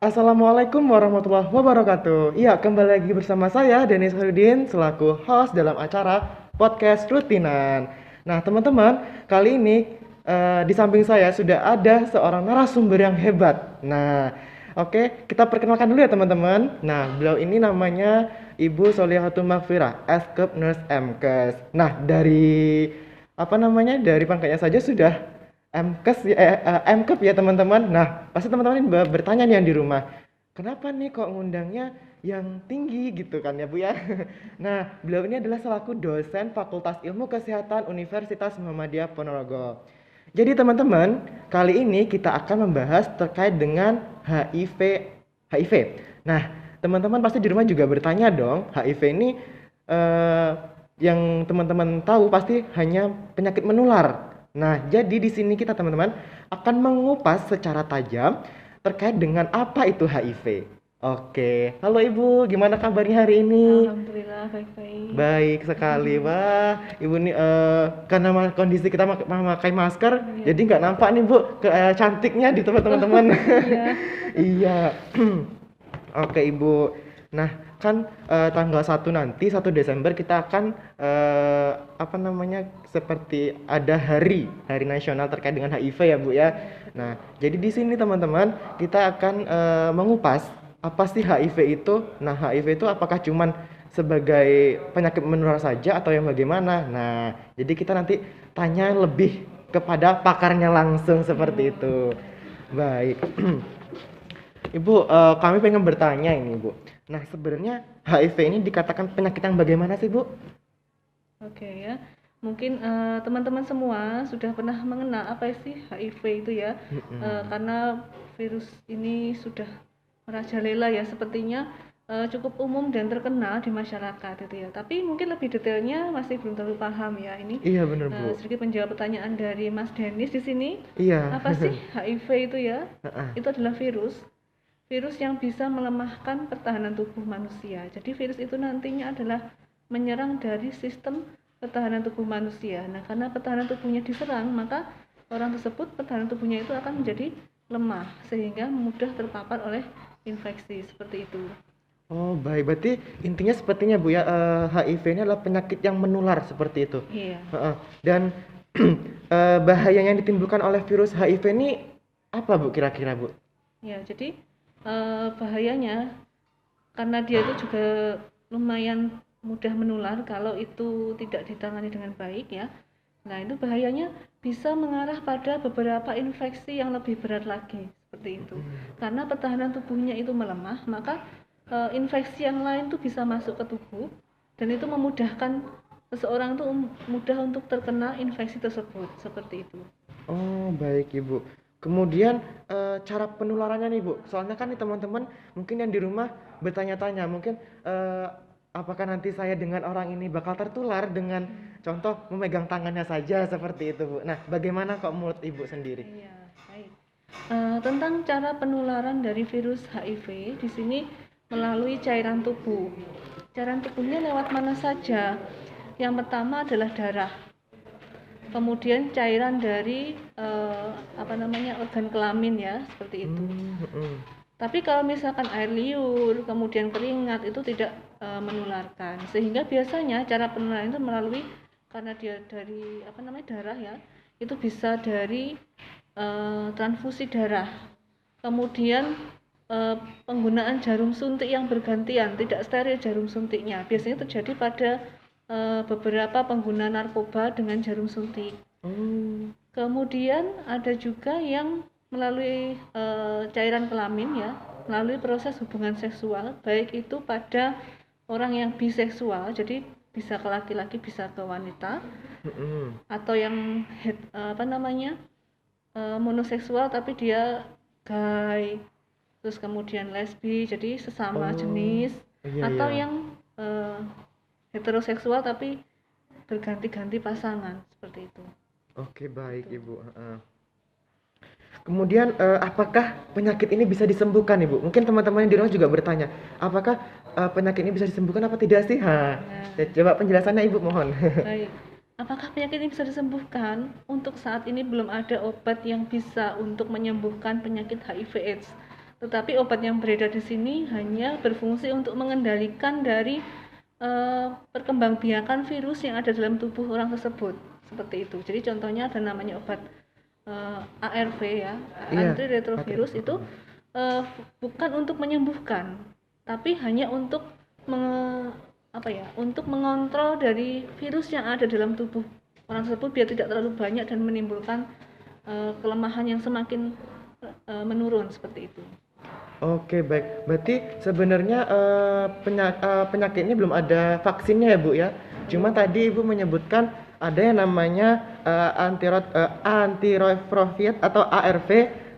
Assalamualaikum warahmatullahi wabarakatuh. Iya, kembali lagi bersama saya Denis Harudin selaku host dalam acara podcast rutinan. Nah, teman-teman, kali ini di samping saya sudah ada seorang narasumber yang hebat. Nah, oke, kita perkenalkan dulu ya teman-teman. Nah, beliau ini namanya Ibu Solihatul Maghfirah, Eskup Nurse MKes. Nah, dari apa namanya? Dari pangkatnya saja sudah MKes ya, MKep ya teman-teman. Nah, pasti teman-teman ini bertanya nih yang di rumah, kenapa nih kok ngundangnya yang tinggi gitu kan ya Bu ya? Nah, beliau ini adalah selaku dosen Fakultas Ilmu Kesehatan Universitas Muhammadiyah Ponorogo. Jadi teman-teman, kali ini kita akan membahas terkait dengan HIV. Nah, teman-teman pasti di rumah juga bertanya dong, HIV ini eh, yang teman-teman tahu pasti hanya penyakit menular. Nah, jadi di sini kita teman-teman akan mengupas secara tajam terkait dengan apa itu HIV. Oke, halo Ibu, gimana kabarnya hari ini? Alhamdulillah baik-baik. Baik sekali, wah Ibu nih karena kondisi kita memakai masker, Iya. jadi nggak nampak nih Bu cantiknya di tempat teman-teman. Iya. Iya. Oke Ibu. Nah, kan tanggal 1 nanti 1 Desember kita akan apa namanya seperti ada hari nasional terkait dengan HIV ya Bu ya. Nah, jadi di sini teman-teman kita akan mengupas apa sih HIV itu. Nah, HIV itu apakah cuman sebagai penyakit menular saja atau yang bagaimana? Nah, jadi kita nanti tanya lebih kepada pakarnya langsung seperti itu. Baik. Ibu, kami pengen bertanya ini, Bu. Nah, sebenarnya HIV ini dikatakan penyakit yang bagaimana sih, Bu? Oke ya. Mungkin teman-teman semua sudah pernah mengenal apa sih HIV itu ya. Karena virus ini sudah merajalela ya sepertinya cukup umum dan terkenal di masyarakat itu ya. Tapi mungkin lebih detailnya masih belum terlalu paham ya. Ini Iya, bener, Bu. sedikit menjawab pertanyaan dari Mas Denis di sini. Iya. Apa sih HIV itu ya? Heeh. Itu adalah virus yang bisa melemahkan pertahanan tubuh manusia. Jadi virus itu nantinya adalah menyerang dari sistem pertahanan tubuh manusia. Nah, karena pertahanan tubuhnya diserang, maka orang tersebut pertahanan tubuhnya itu akan menjadi lemah sehingga mudah terpapar oleh infeksi seperti itu. Oh, baik. Berarti intinya sepertinya, Bu ya, HIV ini adalah penyakit yang menular seperti itu. Iya. Heeh. Dan bahaya yang ditimbulkan oleh virus HIV ini apa, Bu, kira-kira, Bu? Ya, jadi bahayanya karena dia itu juga lumayan mudah menular kalau itu tidak ditangani dengan baik ya. Nah, itu bahayanya bisa mengarah pada beberapa infeksi yang lebih berat lagi seperti itu. Karena pertahanan tubuhnya itu melemah, maka infeksi yang lain tuh bisa masuk ke tubuh dan itu memudahkan seseorang tuh mudah untuk terkena infeksi tersebut seperti itu. Oh, baik Ibu. Kemudian cara penularannya nih Bu, soalnya kan nih teman-teman mungkin yang di rumah bertanya-tanya, mungkin apakah nanti saya dengan orang ini bakal tertular dengan contoh memegang tangannya saja seperti itu Bu. Nah, bagaimana kok menurut Ibu sendiri? Iya, baik. Tentang cara penularan dari virus HIV di sini melalui cairan tubuh. Cairan tubuhnya lewat mana saja? Yang pertama adalah darah. Kemudian cairan dari organ kelamin ya, seperti itu. Tapi kalau misalkan air liur, kemudian keringat itu tidak menularkan. Sehingga biasanya cara penularan itu melalui karena dia dari darah ya, itu bisa dari transfusi darah. Kemudian penggunaan jarum suntik yang bergantian, tidak steril jarum suntiknya. Biasanya terjadi pada beberapa pengguna narkoba dengan jarum suntik. Kemudian ada juga yang melalui cairan kelamin ya, melalui proses hubungan seksual, baik itu pada orang yang biseksual, jadi bisa ke laki-laki, bisa ke wanita, atau yang monoseksual tapi dia gay, terus kemudian lesbi, jadi sesama jenis, Iya, atau iya. yang heteroseksual tapi berganti-ganti pasangan seperti itu. Oke, baik Ibu. Kemudian apakah penyakit ini bisa disembuhkan Ibu? Mungkin teman-teman yang di rumah juga bertanya, apakah penyakit ini bisa disembuhkan apa tidak sih? Coba penjelasannya Ibu mohon. Baik. Apakah penyakit ini bisa disembuhkan? Untuk saat ini belum ada obat yang bisa untuk menyembuhkan penyakit HIV/AIDS. Tetapi obat yang beredar di sini hanya berfungsi untuk mengendalikan dari perkembangbiakan virus yang ada dalam tubuh orang tersebut, seperti itu. Jadi contohnya ada namanya obat ARV ya, Iya. antiretrovirus itu bukan untuk menyembuhkan, tapi hanya untuk untuk mengontrol dari virus yang ada dalam tubuh orang tersebut biar tidak terlalu banyak dan menimbulkan kelemahan yang semakin menurun seperti itu. Oke, baik. Berarti sebenarnya penyakit ini belum ada vaksinnya ya, Bu ya. Cuma tadi Ibu menyebutkan ada yang namanya antiretroviral atau ARV.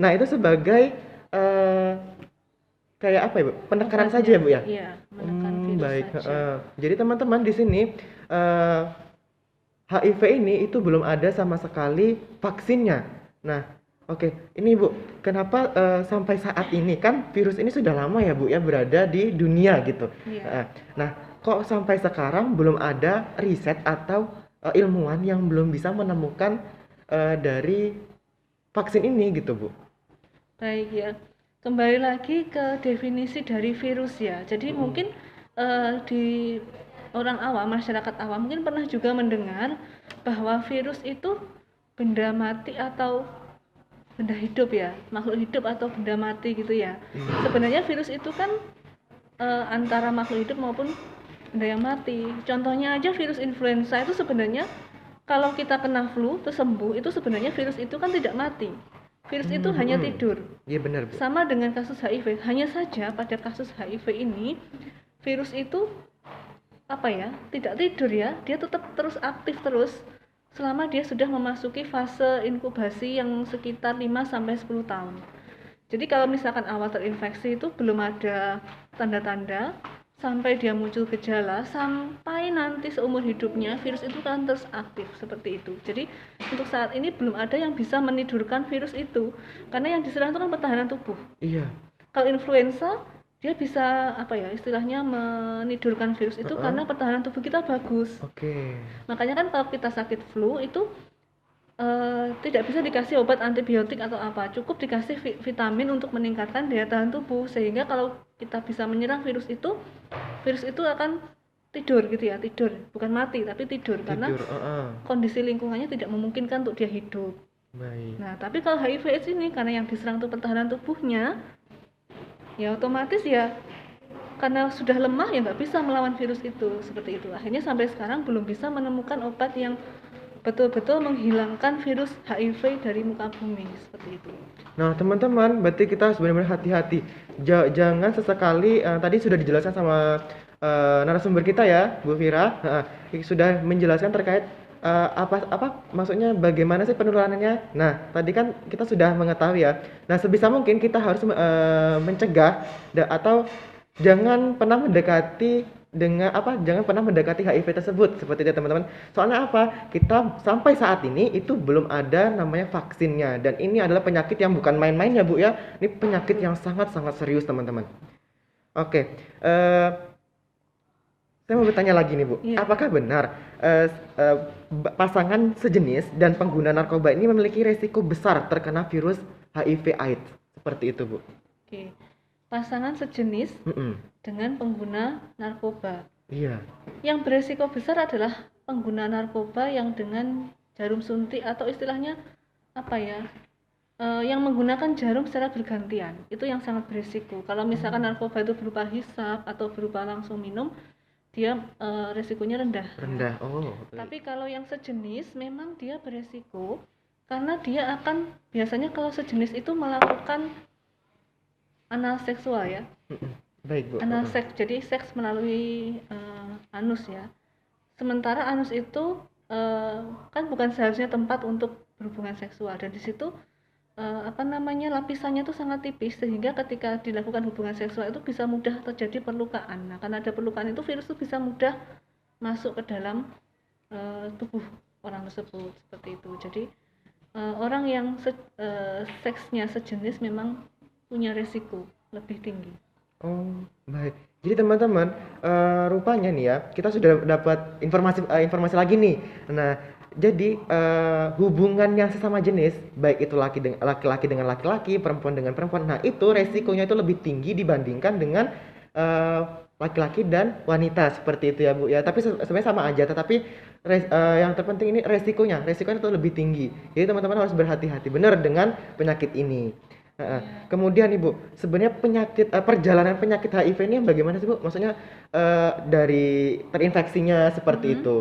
Nah, itu sebagai eh, kayak apa ya, Bu? Penekanan saja ya, Bu ya? Iya, menekan virus Baik. saja. Jadi teman-teman di sini eh, HIV ini itu belum ada sama sekali vaksinnya. Nah, oke, ini Bu, kenapa sampai saat ini kan virus ini sudah lama ya Bu ya berada di dunia gitu. Iya. Nah, kok sampai sekarang belum ada riset atau ilmuwan yang belum bisa menemukan dari vaksin ini gitu Bu? Baik ya. Kembali lagi ke definisi dari virus ya. Jadi mungkin di orang awam, masyarakat awam mungkin pernah juga mendengar bahwa virus itu benda mati atau benda hidup ya, makhluk hidup atau benda mati gitu ya. Sebenarnya virus itu kan antara makhluk hidup maupun benda yang mati. Contohnya aja virus influenza itu sebenarnya kalau kita kena flu terus sembuh itu sebenarnya virus itu kan tidak mati. Virus itu hanya tidur. Iya benar Bu. Sama dengan kasus HIV, hanya saja pada kasus HIV ini virus itu tidak tidur ya, dia tetap terus aktif terus selama dia sudah memasuki fase inkubasi yang sekitar 5 sampai 10 tahun. Jadi kalau misalkan awal terinfeksi itu belum ada tanda-tanda sampai dia muncul gejala sampai nanti seumur hidupnya virus itu kan terus aktif seperti itu. Jadi untuk saat ini belum ada yang bisa menidurkan virus itu karena yang diserang itu kan pertahanan tubuh. Iya. Kalau influenza dia bisa istilahnya menidurkan virus itu karena pertahanan tubuh kita bagus. Oke. Makanya kan kalau kita sakit flu itu tidak bisa dikasih obat antibiotik atau apa, cukup dikasih vitamin untuk meningkatkan daya tahan tubuh sehingga kalau kita bisa menyerang virus itu akan tidur gitu ya, tidur bukan mati tapi tidur karena kondisi lingkungannya tidak memungkinkan untuk dia hidup. Baik. Nah tapi kalau HIV/AIDS ini karena yang diserang itu pertahanan tubuhnya ya otomatis ya karena sudah lemah ya nggak bisa melawan virus itu, seperti itu. Akhirnya sampai sekarang belum bisa menemukan obat yang betul-betul menghilangkan virus HIV dari muka bumi, seperti itu. Nah, teman-teman, berarti kita harus benar-benar hati-hati. Jangan sesekali tadi sudah dijelaskan sama narasumber kita ya, Bu Vira, sudah menjelaskan terkait maksudnya bagaimana sih penularannya. Nah, tadi kan kita sudah mengetahui ya. Nah, sebisa mungkin kita harus mencegah atau jangan pernah mendekati jangan pernah mendekati HIV tersebut seperti itu teman-teman. Soalnya apa? Kita sampai saat ini itu belum ada namanya vaksinnya dan ini adalah penyakit yang bukan main-main ya Bu ya. Ini penyakit yang sangat-sangat serius teman-teman. Oke, saya mau bertanya lagi nih Bu. Iya. Apakah benar pasangan sejenis dan pengguna narkoba ini memiliki resiko besar terkena virus HIV/AIDS? Seperti itu Bu. Oke. Pasangan sejenis dengan pengguna narkoba. Iya. Yang beresiko besar adalah pengguna narkoba yang dengan jarum suntik atau istilahnya yang menggunakan jarum secara bergantian. Itu yang sangat beresiko. Kalau misalkan narkoba itu berupa hisap atau berupa langsung minum, dia resikonya rendah. Rendah. Oh. Tapi kalau yang sejenis memang dia beresiko karena dia akan biasanya kalau sejenis itu melakukan anal seksual ya. Baik Bu. Anal seks, jadi seks melalui anus ya. Sementara anus itu kan bukan seharusnya tempat untuk berhubungan seksual dan di situ lapisannya itu sangat tipis sehingga ketika dilakukan hubungan seksual itu bisa mudah terjadi perlukaan. Nah, karena ada perlukaan itu virus itu bisa mudah masuk ke dalam tubuh orang tersebut seperti itu. Jadi orang yang seksnya sejenis memang punya resiko lebih tinggi. Oh, baik. Jadi teman-teman, rupanya nih ya, kita sudah dapat informasi lagi nih. Nah, Jadi hubungan yang sesama jenis, baik itu laki-laki dengan laki-laki, perempuan dengan perempuan, nah itu resikonya itu lebih tinggi dibandingkan dengan eh, laki-laki dan wanita seperti itu ya Bu ya. Tapi sebenarnya sama aja, tetapi yang terpenting ini resikonya itu lebih tinggi. Jadi teman-teman harus berhati-hati benar dengan penyakit ini. Iya. Kemudian Ibu, sebenarnya perjalanan penyakit HIV ini bagaimana sih Bu? Maksudnya dari terinfeksinya seperti Mm-mm. itu.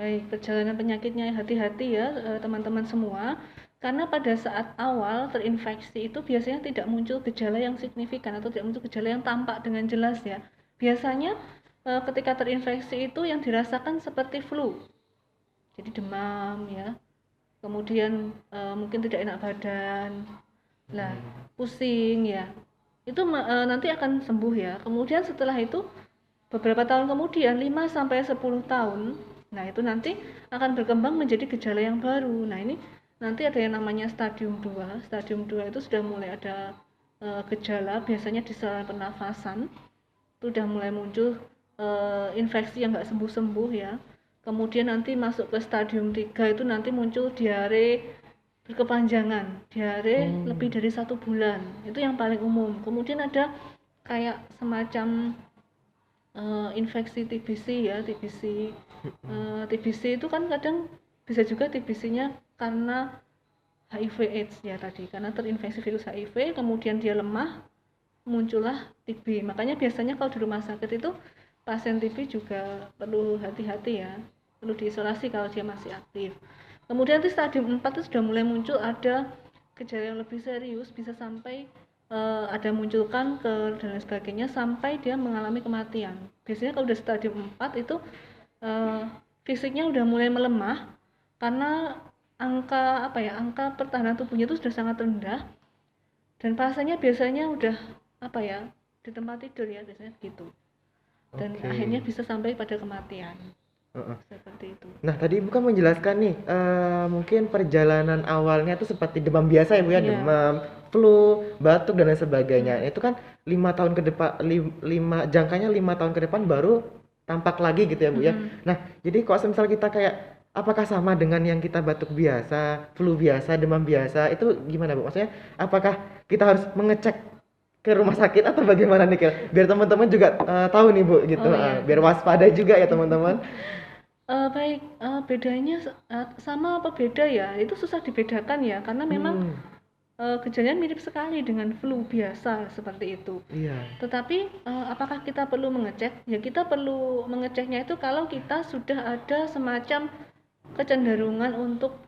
Baik, perjalanan penyakitnya hati-hati ya teman-teman semua. Karena pada saat awal terinfeksi itu biasanya tidak muncul gejala yang signifikan atau tidak muncul gejala yang tampak dengan jelas ya. Biasanya ketika terinfeksi itu yang dirasakan seperti flu. Jadi demam ya. Kemudian mungkin tidak enak badan. Lah, pusing ya. Itu nanti akan sembuh ya. Kemudian setelah itu beberapa tahun kemudian 5 sampai 10 tahun, nah itu nanti akan berkembang menjadi gejala yang baru. Nah, ini nanti ada yang namanya stadium 2. Stadium 2 itu sudah mulai ada gejala biasanya di saluran pernafasan. Itu udah mulai muncul infeksi yang nggak sembuh-sembuh ya. Kemudian nanti masuk ke stadium 3 itu nanti muncul diare berkepanjangan, diare Oh. lebih dari 1 bulan. Itu yang paling umum. Kemudian ada kayak semacam infeksi TBC ya, TBC. TBC itu kan kadang bisa juga TBC-nya karena HIV/AIDS ya tadi, karena terinfeksi virus HIV, kemudian dia lemah, muncullah TB. Makanya biasanya kalau di rumah sakit itu pasien TB juga perlu hati-hati ya, perlu diisolasi kalau dia masih aktif. Kemudian di stadium 4 itu sudah mulai muncul ada gejala yang lebih serius, bisa sampai ada muncul kanker dan lain sebagainya sampai dia mengalami kematian. Biasanya kalau udah stadium 4 itu uh, fisiknya udah mulai melemah karena angka pertahanan tubuhnya itu sudah sangat rendah dan pasiennya biasanya udah di tempat tidur ya biasanya begitu. Dan Oke. akhirnya bisa sampai pada kematian. Heeh. Seperti itu. Nah, tadi Ibu kan menjelaskan nih, mungkin perjalanan awalnya itu seperti demam biasa ya Bu ya, Iya. demam, flu, batuk dan lain sebagainya. Hmm. Itu kan 5 tahun ke depan, jangkanya 5 tahun ke depan baru tampak lagi gitu ya Bu ya. Hmm. Nah, jadi kalau misal kita kayak, apakah sama dengan yang kita batuk biasa, flu biasa, demam biasa, itu gimana Bu? Maksudnya, apakah kita harus mengecek ke rumah sakit atau bagaimana nih Kil? Biar teman-teman juga tahu nih Bu gitu, Oh iya. biar waspada juga ya teman-teman. Baik, bedanya sama apa beda ya? Itu susah dibedakan ya, karena memang Hmm, gejalanya mirip sekali dengan flu biasa seperti itu. iya. Tetapi apakah kita perlu mengecek? Ya kita perlu mengeceknya itu kalau kita sudah ada semacam kecenderungan untuk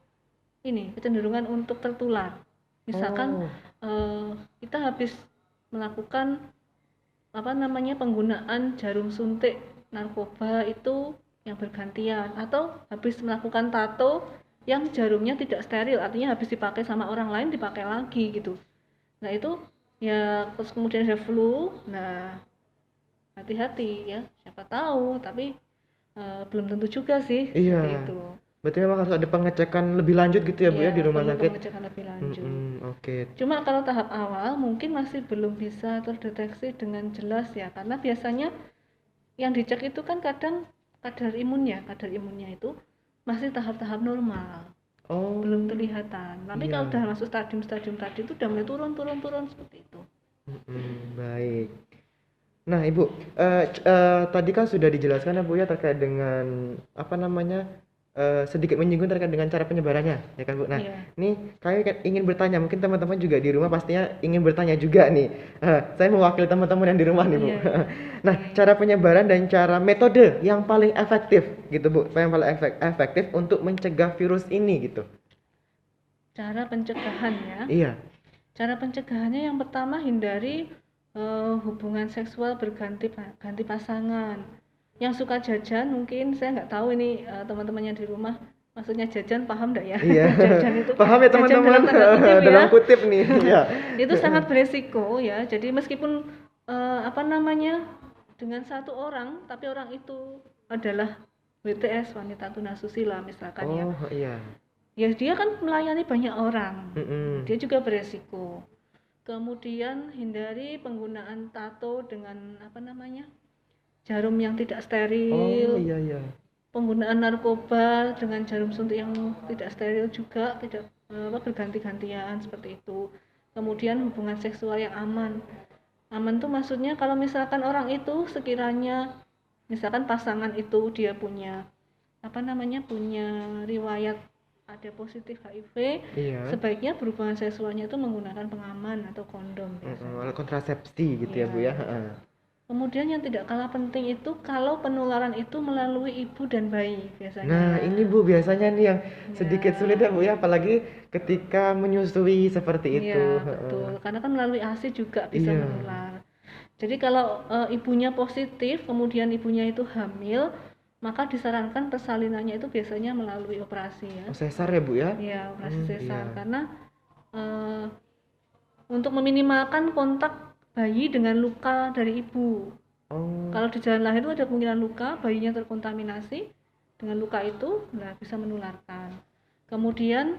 kecenderungan untuk tertular. Misalkan Oh, eh, kita habis melakukan penggunaan jarum suntik narkoba itu yang bergantian atau habis melakukan tato yang jarumnya tidak steril, artinya habis dipakai sama orang lain dipakai lagi gitu. Nah itu ya, terus kemudian ada flu. Nah, hati-hati ya, siapa tahu, tapi belum tentu juga sih iya. seperti itu. Berarti memang harus ada pengecekan lebih lanjut gitu ya, Bu Ya, ya, di rumah perlu sakit. pengecekan lebih lanjut. Oke. Cuma kalau tahap awal mungkin masih belum bisa terdeteksi dengan jelas ya, karena biasanya yang dicek itu kan kadang kadar imunnya itu masih tahap-tahap normal, belum Oh, kelihatan. Tapi kalau iya. udah masuk stadium-stadium tadi itu udah mulai turun seperti itu. Baik. Nah, Ibu, tadi kan sudah dijelaskan ya, Bu ya, terkait dengan apa namanya, sedikit menyinggung terkait dengan cara penyebarannya, ya kan, Bu? Nah, Iya. ini kami kan ingin bertanya, mungkin teman-teman juga di rumah pastinya ingin bertanya juga nih. Saya mewakili teman-teman yang di rumah nih, Bu. Iya, iya. Nah, cara penyebaran dan cara metode yang paling efektif gitu, Bu. Yang paling efektif untuk mencegah virus ini gitu. Cara pencegahan ya. Iya. Cara pencegahannya yang pertama hindari hubungan seksual ganti pasangan. Yang suka jajan mungkin saya nggak tahu ini teman-temannya di rumah maksudnya jajan paham nggak ya? Iya. Jajan itu Paham ya, jajan teman-teman? dalam tanda kutip ya. Dalam kutip nih. Iya. Itu sangat beresiko ya. Jadi meskipun dengan satu orang tapi orang itu adalah WTS, wanita tunasusila misalkan ya. Oh, iya. Ya dia kan melayani banyak orang. Mm-mm. Dia juga beresiko. Kemudian hindari penggunaan tato dengan jarum yang tidak Oh, steril. iya, iya. penggunaan narkoba dengan jarum suntik yang tidak steril juga, tidak berganti-gantian seperti itu. Kemudian hubungan seksual yang aman. Aman tuh maksudnya kalau misalkan orang itu sekiranya misalkan pasangan itu dia punya punya riwayat ada positif HIV, Iya. sebaiknya berhubungan seksualnya itu menggunakan pengaman atau kondom biasanya. Alat kontrasepsi gitu ya, Bu ya. Heeh. Kemudian yang tidak kalah penting itu kalau penularan itu melalui ibu dan bayi biasanya. Nah, ini Bu biasanya nih yang sedikit Ya. sulit ya, Bu ya, apalagi ketika menyusui seperti itu. Iya, Heeh. betul. Karena kan melalui ASI juga bisa Iya. menular. Jadi kalau ibunya positif, kemudian ibunya itu hamil, maka disarankan persalinannya itu biasanya melalui operasi ya. Oh, sesar ya, Bu ya? Iya, operasi sesar. Iya. Karena eh, untuk meminimalkan kontak bayi dengan luka dari ibu. Oh, Kalau di jalan lahir itu ada kemungkinan luka, bayinya terkontaminasi dengan luka itu, nah bisa menularkan. Kemudian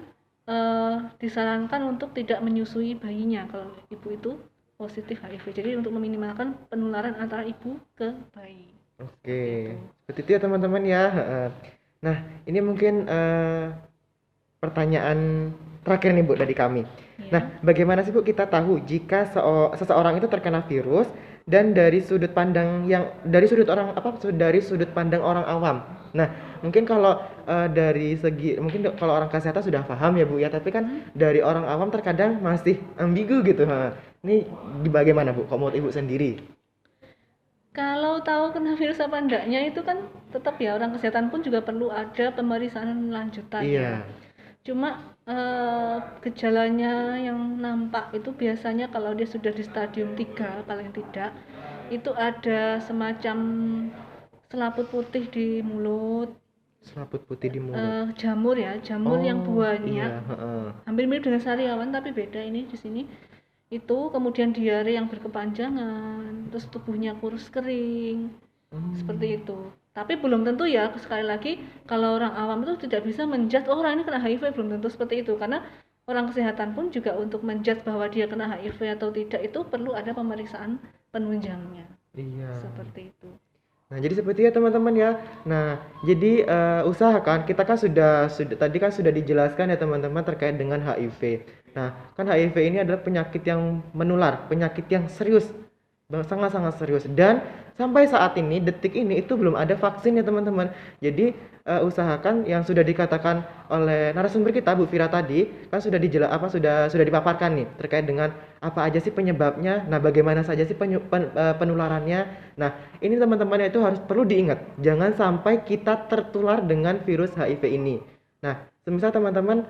disarankan untuk tidak menyusui bayinya kalau ibu itu positif HIV. Jadi untuk meminimalkan penularan antara ibu ke bayi. oke. Gitu. Seperti itu ya, teman-teman ya. Heeh. Nah, ini mungkin pertanyaan terakhir nih, Bu, dari kami. Ya. Nah, bagaimana sih, Bu, kita tahu jika seseorang itu terkena virus dan dari sudut pandang dari sudut pandang orang awam. Nah, mungkin kalau dari segi mungkin kalau orang kesehatan sudah paham ya, Bu ya, tapi kan dari orang awam terkadang masih ambigu gitu. Ini bagaimana, Bu? Kok menurut Ibu sendiri? Kalau tahu kena virus apa enggaknya itu kan tetap ya orang kesehatan pun juga perlu ada pemeriksaan lanjutan ya. Iya. Cuma gejalanya yang nampak itu biasanya kalau dia sudah di stadium 3 paling tidak itu ada semacam selaput putih di mulut, Selaput putih di mulut. jamur yang buahnya Iya, heeh. hampir mirip dengan sariawan tapi beda ini di sini. Itu kemudian diare yang berkepanjangan, terus tubuhnya kurus kering. Seperti itu. Tapi belum tentu ya, sekali lagi kalau orang awam itu tidak bisa menjudge orang ini kena HIV, belum tentu seperti itu karena orang kesehatan pun juga untuk menjudge bahwa dia kena HIV atau tidak itu perlu ada pemeriksaan penunjangnya. Iya. Seperti itu. Nah, jadi seperti ya, teman-teman ya. Nah, jadi usahakan kita kan sudah tadi kan sudah dijelaskan ya, teman-teman, terkait dengan HIV. Nah, kan HIV ini adalah penyakit yang menular, penyakit yang serius, sangat-sangat serius, dan sampai saat ini detik ini itu belum ada vaksin ya, teman-teman. Jadi usahakan yang sudah dikatakan oleh narasumber kita Bu Vira tadi kan sudah sudah dipaparkan nih terkait dengan apa aja sih penyebabnya. Nah, bagaimana saja sih penularannya. Nah, ini teman-teman itu harus perlu diingat, jangan sampai kita tertular dengan virus HIV ini. Nah, semisal teman-teman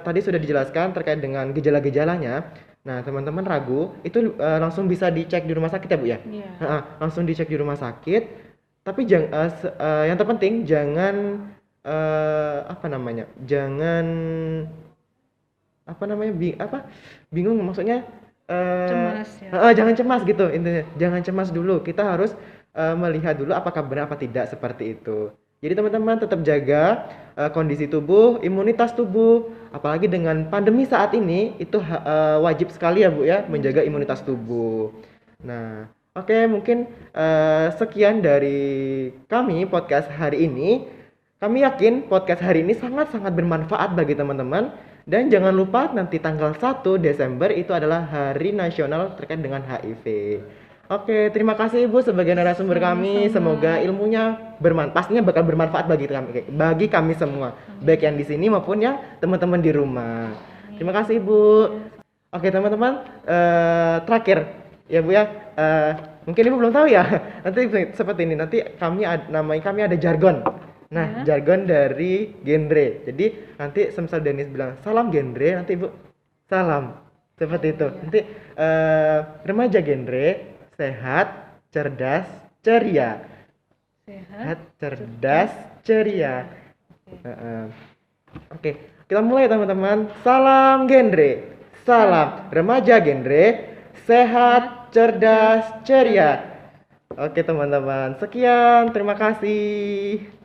tadi sudah dijelaskan terkait dengan gejala-gejalanya. Nah, teman-teman ragu, itu langsung bisa dicek di rumah sakit ya, Bu ya? Iya. Langsung dicek di rumah sakit. Tapi yang terpenting jangan jangan bingung, maksudnya Cemas ya. jangan cemas gitu intinya. Jangan cemas dulu. Kita harus melihat dulu apakah benar apa tidak seperti itu. Jadi teman-teman tetap jaga kondisi tubuh, imunitas tubuh, apalagi dengan pandemi saat ini itu wajib sekali ya, Bu ya, menjaga imunitas tubuh. Nah, oke, mungkin sekian dari kami podcast hari ini. Kami yakin podcast hari ini sangat-sangat bermanfaat bagi teman-teman. Dan jangan lupa nanti tanggal 1 Desember itu adalah Hari Nasional terkait dengan HIV. Oke, terima kasih Ibu sebagai narasumber kami. Semoga ilmunya pastinya bakal bermanfaat bagi kami semua, baik yang di sini maupun yang teman-teman di rumah. Terima kasih Ibu. Oke, teman-teman, terakhir ya Bu ya, mungkin Ibu belum tahu ya. Nanti seperti ini, nanti kami ada jargon. Nah, jargon dari genre. Jadi nanti semisal Dennis bilang salam genre, nanti Ibu salam. Seperti itu. Nanti remaja genre, sehat, cerdas, ceria. Sehat, cerdas, ceria. Oke, kita mulai teman-teman. Salam genre. Salam remaja genre, sehat, cerdas, ceria. Oke teman-teman, sekian, terima kasih.